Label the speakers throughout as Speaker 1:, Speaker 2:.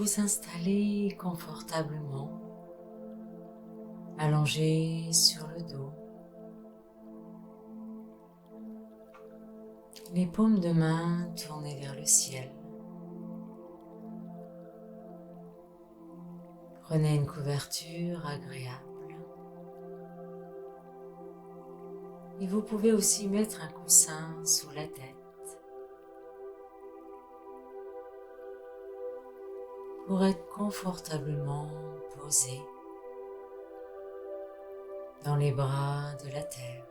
Speaker 1: vous installer confortablement, allongé sur le dos, les paumes de main tournées vers le ciel. Prenez une couverture agréable. Et vous pouvez aussi mettre un coussin sous la tête pour être confortablement posé dans les bras de la terre.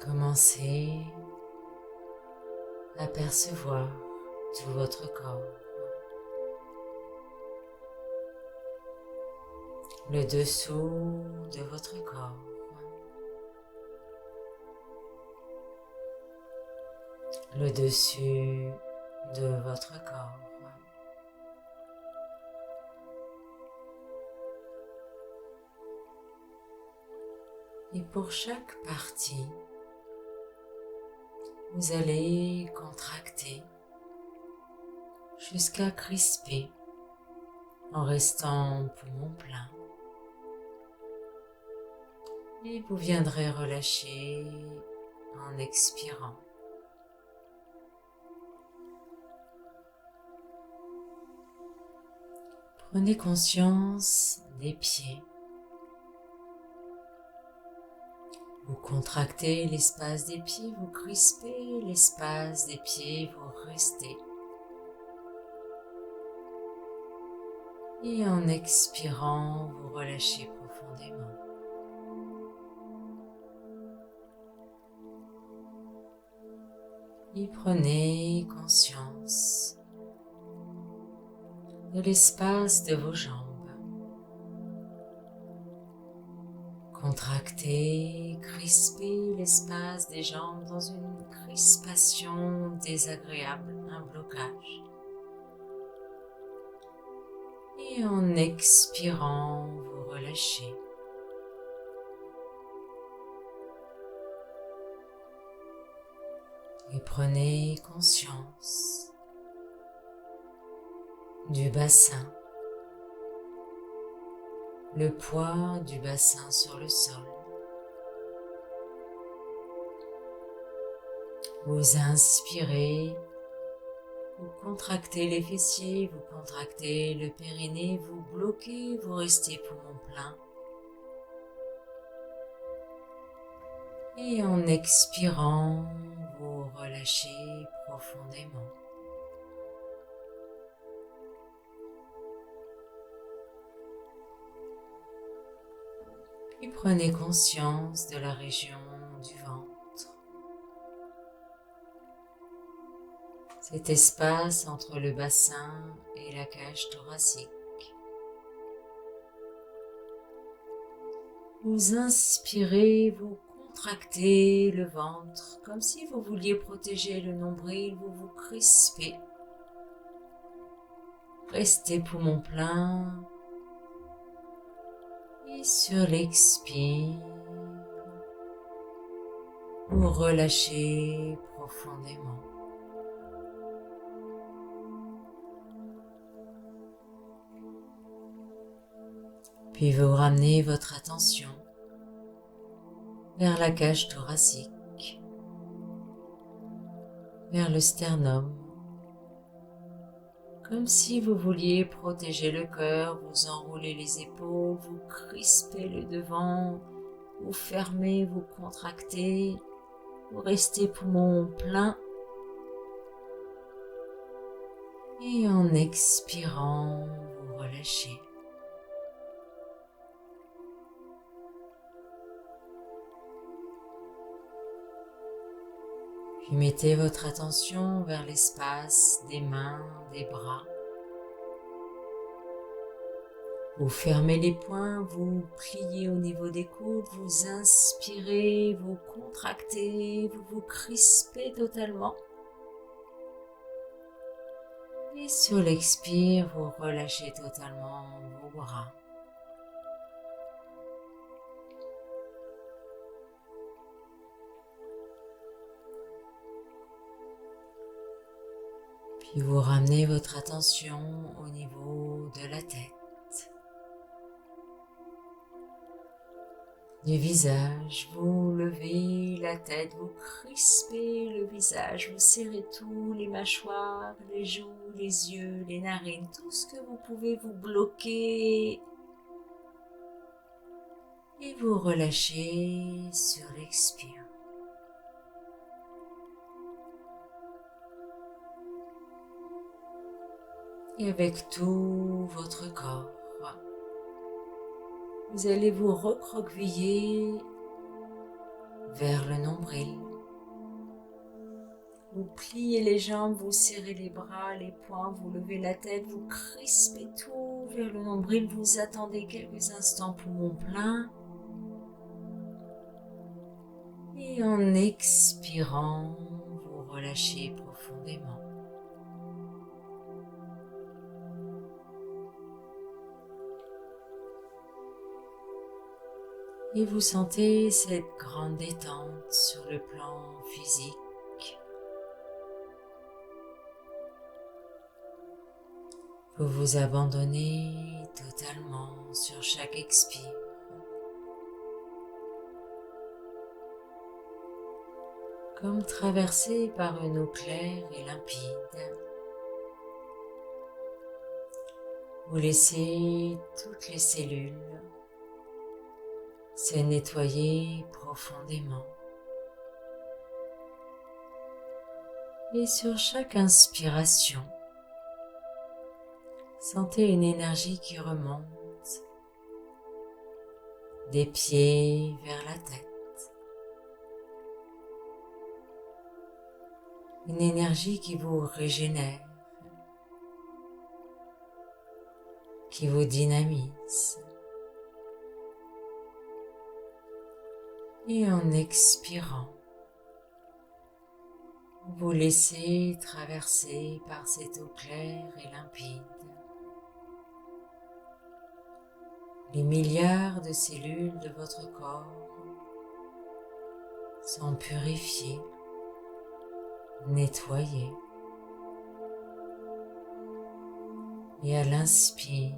Speaker 1: Commencez à percevoir tout votre corps, le dessous de votre corps, le dessus de votre corps. Et pour chaque partie, vous allez contracter jusqu'à crisper en restant poumon plein. Et vous viendrez relâcher en expirant. Prenez conscience des pieds. Vous contractez l'espace des pieds, vous crispez l'espace des pieds, vous restez. Et en expirant, vous relâchez profondément. Et prenez conscience de l'espace de vos jambes. Contractez, crispez l'espace des jambes dans une crispation désagréable, un blocage. Et en expirant, vous relâchez. Et prenez conscience du bassin, le poids du bassin sur le sol. Vous inspirez, vous contractez les fessiers, vous contractez le périnée, vous bloquez, vous restez poumon plein. Et en expirant, vous relâchez profondément. Puis prenez conscience de la région du ventre. Cet espace entre le bassin et la cage thoracique. Vous inspirez, vous contractez le ventre comme si vous vouliez protéger le nombril, vous vous crispez. Restez poumon plein. Et sur l'expire, vous relâchez profondément. Puis vous ramenez votre attention vers la cage thoracique, vers le sternum, comme si vous vouliez protéger le cœur, vous enroulez les épaules, vous crispez le devant, vous fermez, vous contractez, vous restez poumon plein. Et en expirant, vous relâchez. Puis mettez votre attention vers l'espace des mains, des bras. Vous fermez les poings, vous pliez au niveau des coudes, vous inspirez, vous contractez, vous vous crispez totalement. Et sur l'expire, vous relâchez totalement vos bras. Puis vous ramenez votre attention au niveau de la tête, du visage. Vous levez la tête, vous crispez le visage, vous serrez tout, les mâchoires, les joues, les yeux, les narines, tout ce que vous pouvez vous bloquer. Et vous relâchez sur l'expire. Et avec tout votre corps, vous allez vous recroqueviller vers le nombril. Vous pliez les jambes, vous serrez les bras, les poings, vous levez la tête, vous crispez tout vers le nombril. Vous attendez quelques instants, poumon plein. Et en expirant, vous relâchez profondément. Et vous sentez cette grande détente sur le plan physique. Vous vous abandonnez totalement sur chaque expire. Comme traversé par une eau claire et limpide. Vous laissez toutes les cellules se nettoyer profondément. Et sur chaque inspiration, sentez une énergie qui remonte des pieds vers la tête. Une énergie qui vous régénère, qui vous dynamise. Et en expirant, vous laissez traverser par cette eau claire et limpide les milliards de cellules de votre corps sont purifiées, nettoyées. Et à l'inspire,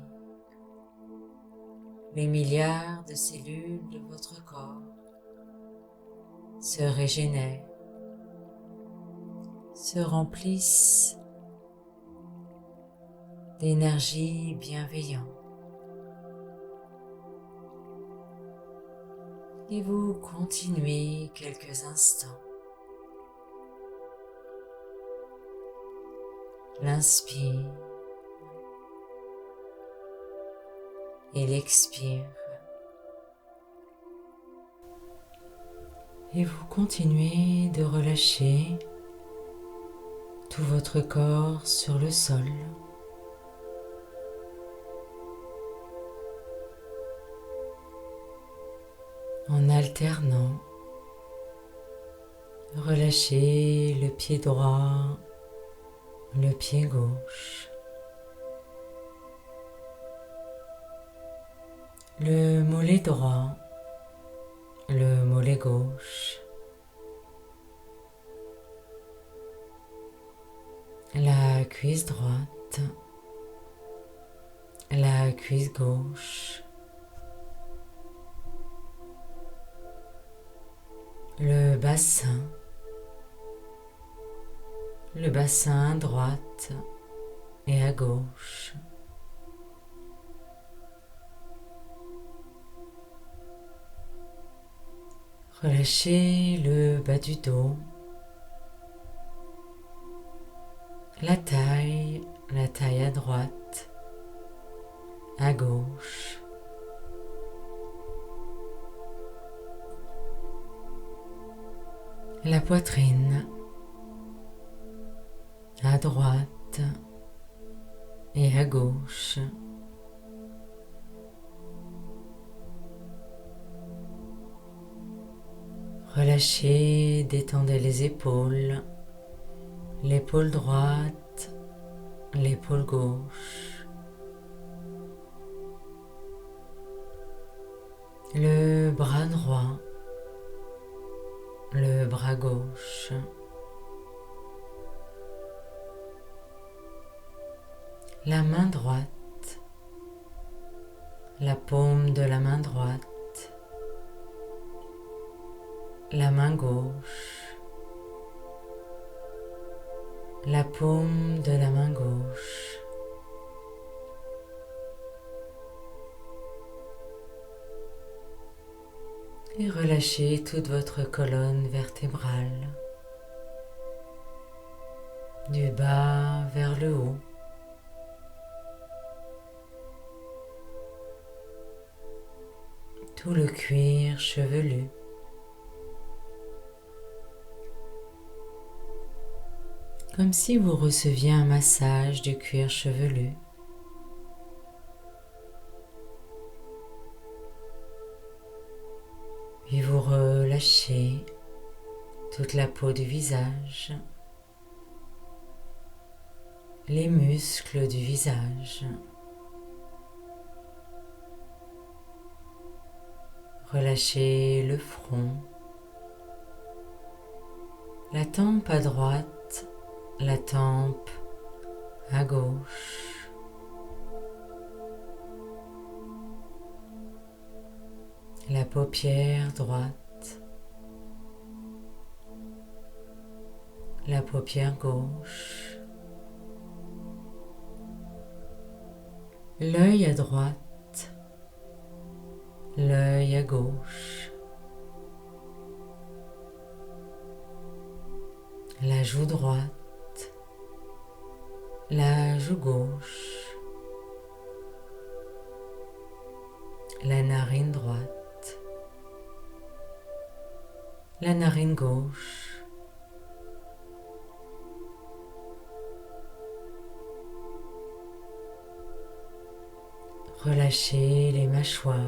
Speaker 1: les milliards de cellules de votre corps se régénèrent, se remplissent d'énergie bienveillante. Et vous continuez quelques instants. L'inspire et l'expire. Et vous continuez de relâcher tout votre corps sur le sol. En alternant, relâchez le pied droit, le pied gauche, le mollet droit, le mollet gauche, la cuisse droite, la cuisse gauche, le bassin à droite et à gauche. Relâchez le bas du dos, la taille à droite, à gauche. La poitrine, à droite et à gauche. Relâchez, détendez les épaules, l'épaule droite, l'épaule gauche, le bras droit, le bras gauche, la main droite, la paume de la main droite, la main gauche, la paume de la main gauche, et relâchez toute votre colonne vertébrale, du bas vers le haut. Tout le cuir chevelu. Comme si vous receviez un massage du cuir chevelu. Puis vous relâchez toute la peau du visage, les muscles du visage. Relâchez le front, la tempe à droite, la tempe à gauche. La paupière droite, la paupière gauche, l'œil à droite, l'œil à gauche, la joue droite, la joue gauche, la narine droite, la narine gauche, relâchez les mâchoires,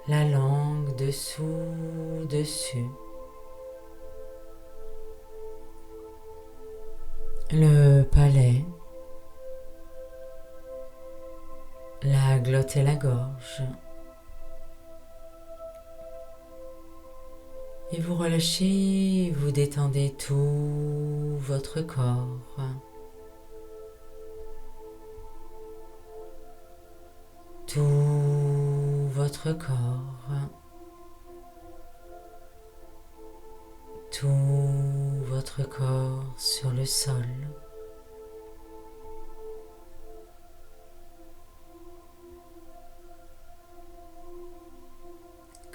Speaker 1: la langue dessous, dessus, le palais, la glotte et la gorge. Et vous relâchez, vous détendez tout votre corps. Tout votre corps. Tout votre corps sur le sol.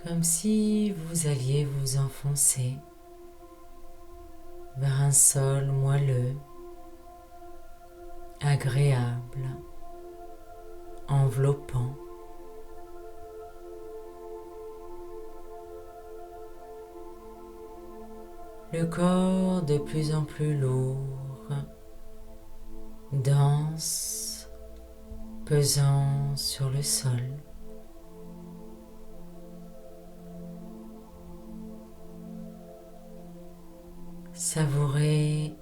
Speaker 1: Comme si vous alliez vous enfoncer vers un sol moelleux, agréable, enveloppant. Le corps de plus en plus lourd, dense, pesant sur le sol. Savourez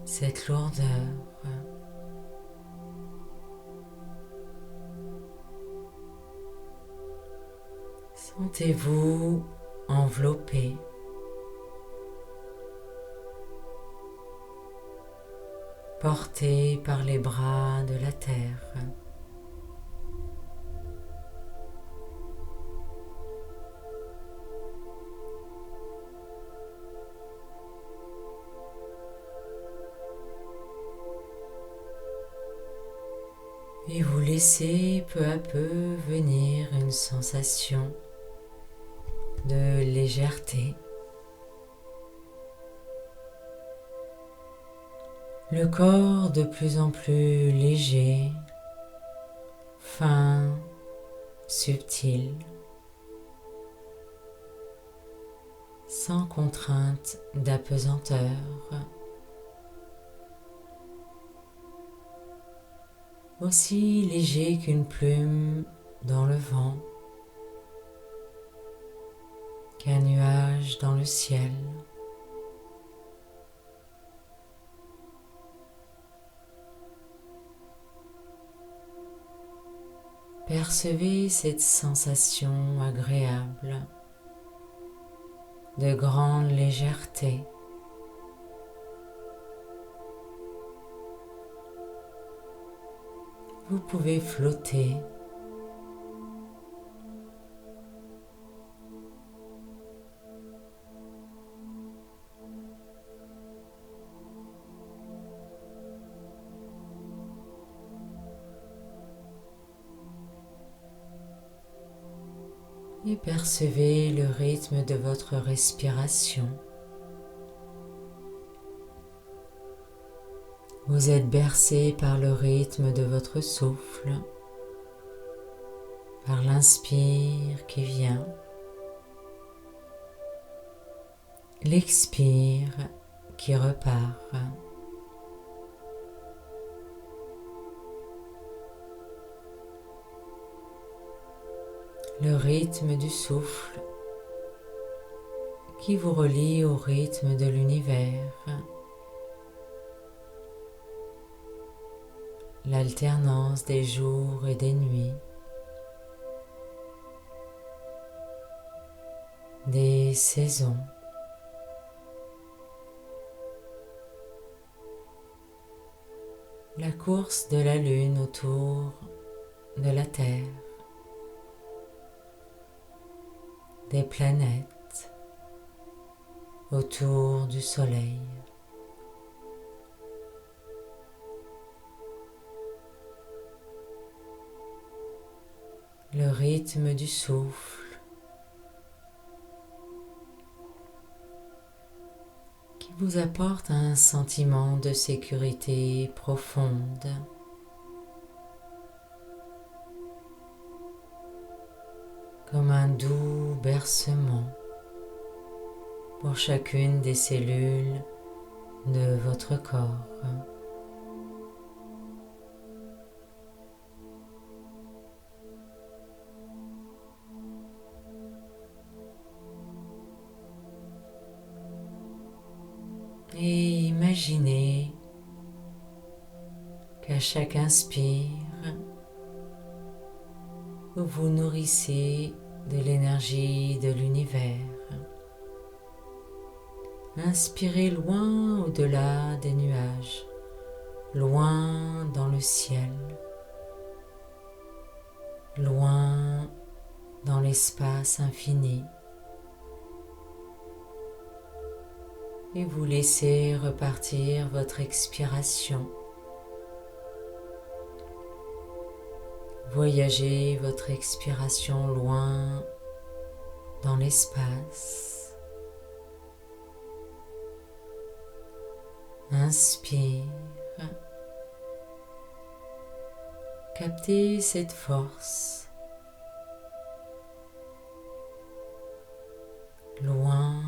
Speaker 1: cette lourdeur. Sentez-vous enveloppé, porté par les bras de la terre. Et vous laissez peu à peu venir une sensation de légèreté. Le corps de plus en plus léger, fin, subtil, sans contrainte d'apesanteur. Aussi léger qu'une plume dans le vent, qu'un nuage dans le ciel. Percevez cette sensation agréable de grande légèreté. vous pouvez flotter et percevez le rythme de votre respiration. Vous êtes bercé par le rythme de votre souffle, par l'inspire qui vient, l'expire qui repart. Le rythme du souffle qui vous relie au rythme de l'univers. L'alternance des jours et des nuits, des saisons, la course de la Lune autour de la Terre, des planètes autour du Soleil. Le rythme du souffle qui vous apporte un sentiment de sécurité profonde. Comme un doux bercement pour chacune des cellules de votre corps. Et imaginez qu'à chaque inspire, vous vous nourrissez de l'énergie de l'univers. Inspirez loin au-delà des nuages, loin dans le ciel, loin dans l'espace infini. Et vous laissez repartir votre expiration. Voyagez votre expiration loin dans l'espace. Inspire. Captez cette force. Loin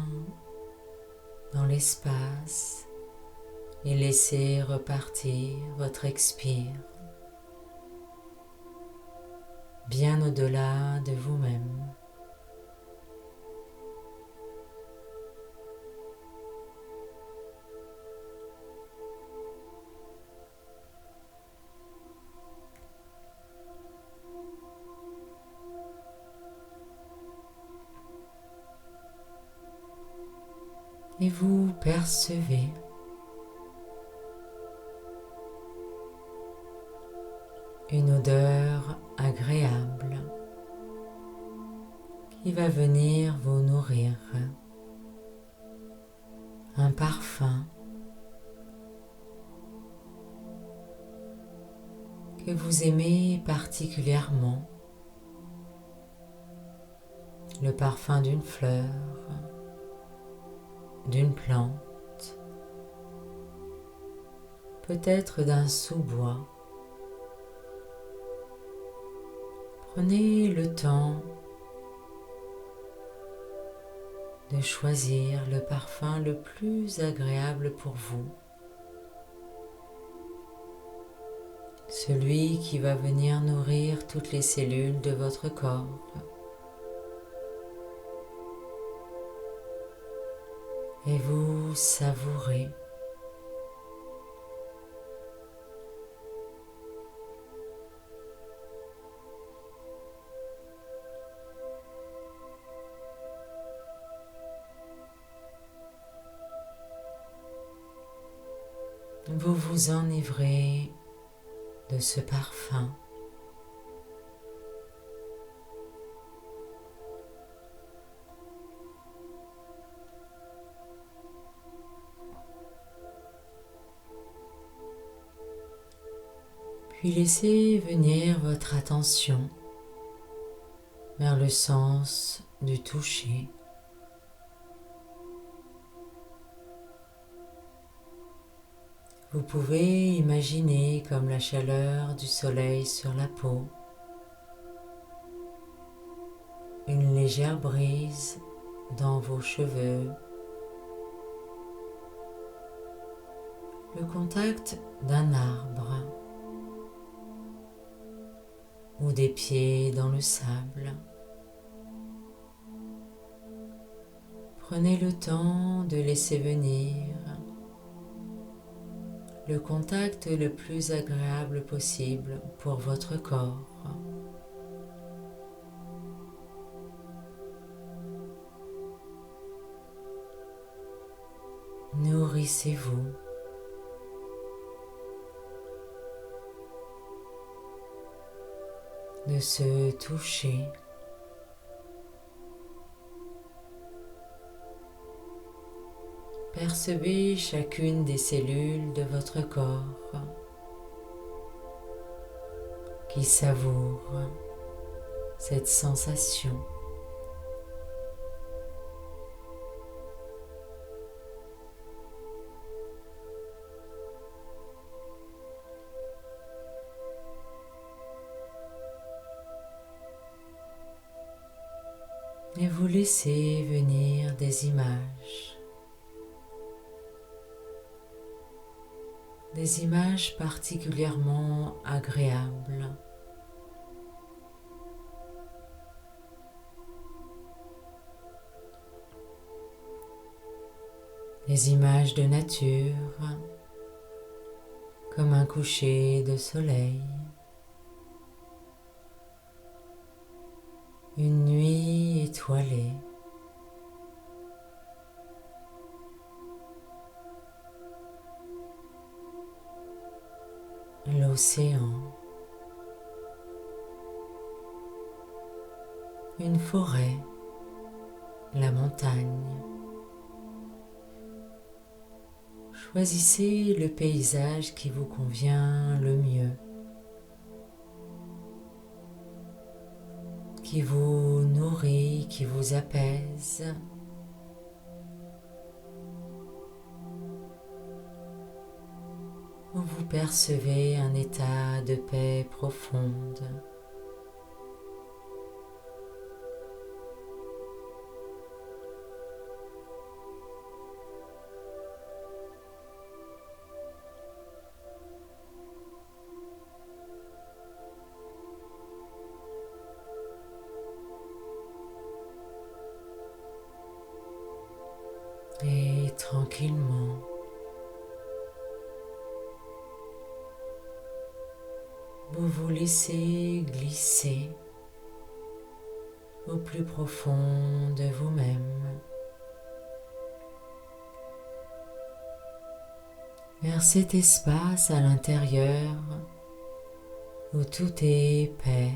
Speaker 1: dans l'espace et laissez repartir votre expire bien au-delà de vous-même. Et vous percevez une odeur agréable qui va venir vous nourrir, un parfum que vous aimez particulièrement, le parfum d'une fleur, d'une plante, peut-être d'un sous-bois. Prenez le temps de choisir le parfum le plus agréable pour vous, celui qui va venir nourrir toutes les cellules de votre corps. Et vous savourez. Vous vous enivrez de ce parfum. Puis laissez venir votre attention vers le sens du toucher. Vous pouvez imaginer comme la chaleur du soleil sur la peau, une légère brise dans vos cheveux, le contact d'un arbre ou des pieds dans le sable. Prenez le temps de laisser venir le contact le plus agréable possible pour votre corps. Nourrissez-vous. De se toucher. Percevez chacune des cellules de votre corps qui savoure cette sensation. Et vous laissez venir des images particulièrement agréables. Des images de nature, comme un coucher de soleil, une nuit étoilée, l'océan, une forêt, la montagne. Choisissez le paysage qui vous convient le mieux, qui vous nourrit, qui vous apaise. Où vous percevez un état de paix profonde. Et tranquillement, vous vous laissez glisser au plus profond de vous-même, vers cet espace à l'intérieur où tout est paix,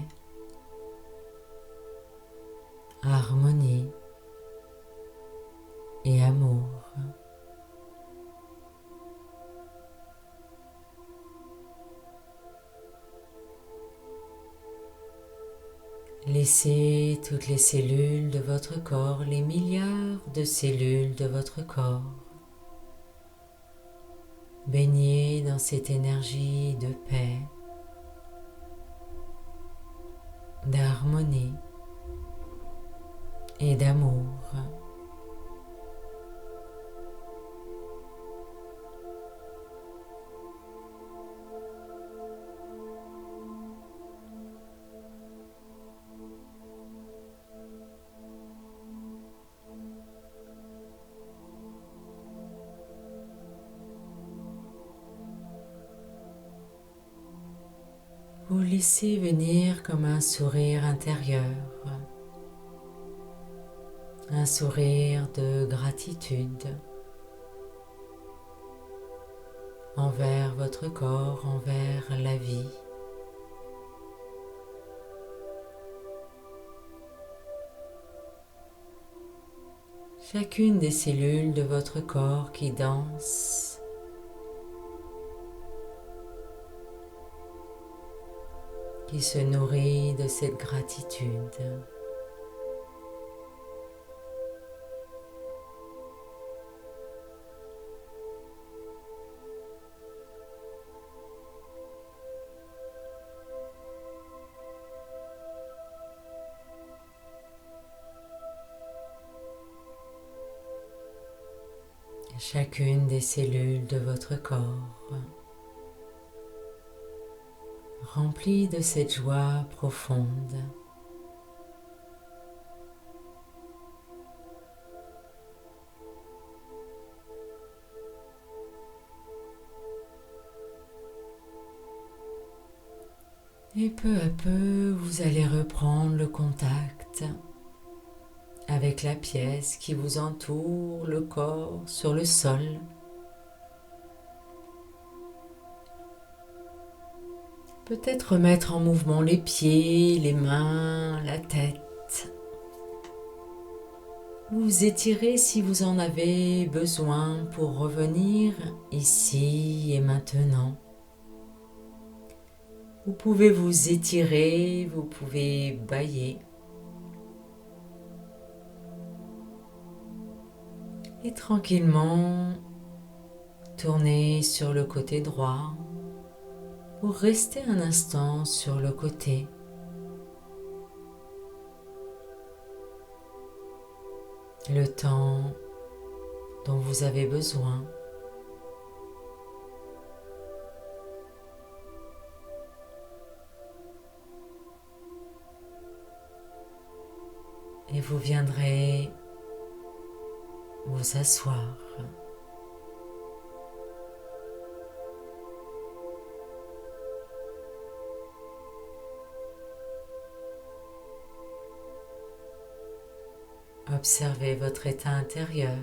Speaker 1: harmonie et amour. Laissez toutes les cellules de votre corps, les milliards de cellules de votre corps, baigner dans cette énergie de paix, d'harmonie et d'amour. Vous laissez venir comme un sourire intérieur, un sourire de gratitude envers votre corps, envers la vie. Chacune des cellules de votre corps qui danse, qui se nourrit de cette gratitude. Chacune des cellules de votre corps remplie de cette joie profonde. Et peu à peu, vous allez reprendre le contact avec la pièce qui vous entoure, le corps sur le sol. Peut-être remettre en mouvement les pieds, les mains, la tête. Vous étirez si vous en avez besoin pour revenir ici et maintenant. Vous pouvez vous étirer, vous pouvez bâiller. Et tranquillement, tournez sur le côté droit pour rester un instant sur le côté. Le temps dont vous avez besoin. Et vous viendrez vous asseoir. Observez votre état intérieur.